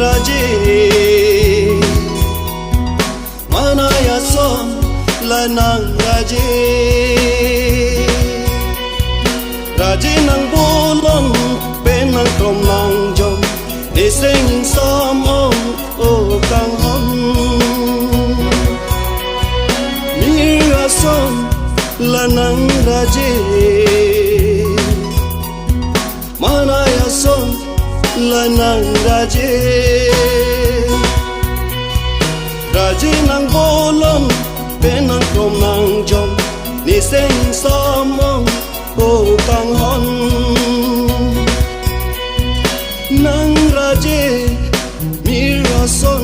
raje mana ya son lanang raje raje nang bolong penang krom nang jom để sinh xóm ông ô càng hon mira son lanang raje mana ya son lanang raje raje nang bolong penang krom nang jom ni sinh xóm ông ô càng hon nang raje mira son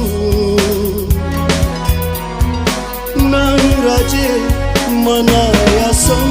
nang raje mana ya son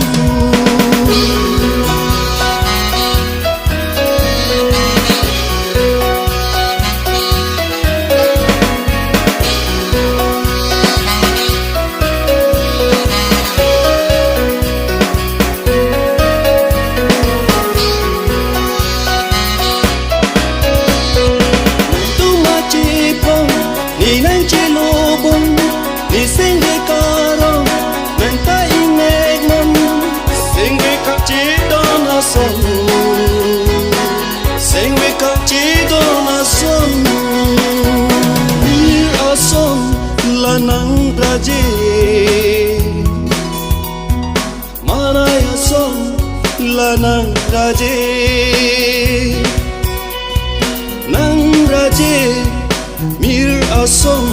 ni sinh về caro nên ta in em mong sinh về các chỉ đó là son sinh về các chỉ đó là son như ở son là nắng raje mana ya son là nắng raje mir ở son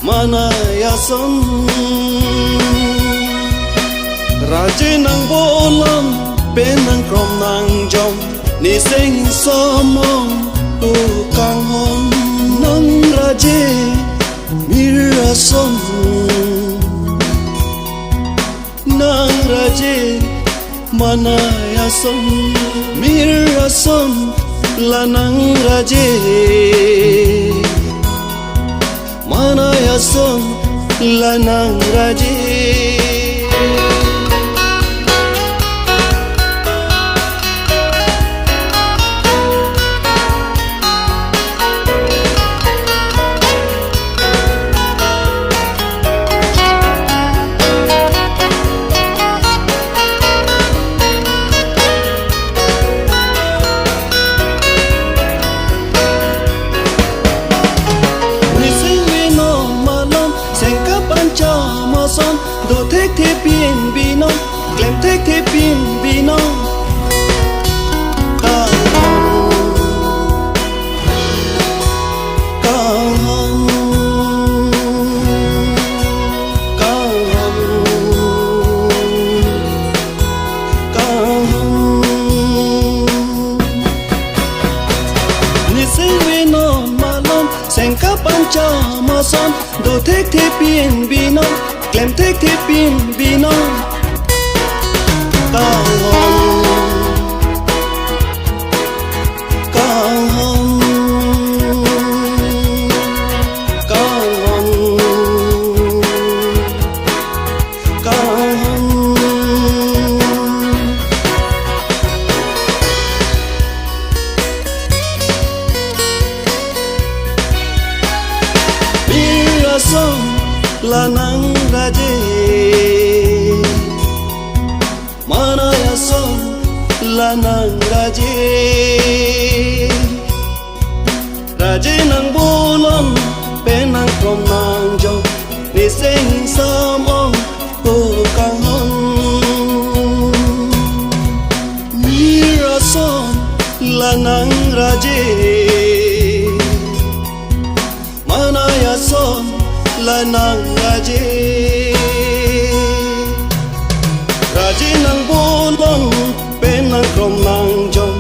mana ya son raje nang bolong penang krom nang jom ni sinh xóm ông ô càng hon nang raje mira son nang raje mana ya son mira son là nang raje mana ya son lanang raje son đồ thích thế biển vì nó kèm thích thế biển vì nó càng hon ni sinh vì nó mà lon sen các bạn cha mà son đồ thích thế biển vì nó kèm thích thế biển vì nó càng hon càng hon càng hon càng hon mira son là nang raje mana ya son là nang raje raje nang bolong penang krom nang jom ni sinh xóm ông ô càng hon mira son là nang raje mana ya son là nang raje raje nang bolong penang krom nang jom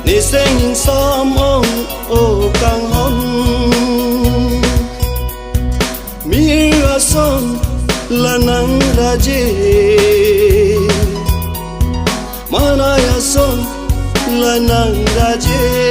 ni sinh xóm ông ô càng hon mira son là nang raje mana ya son là nang raje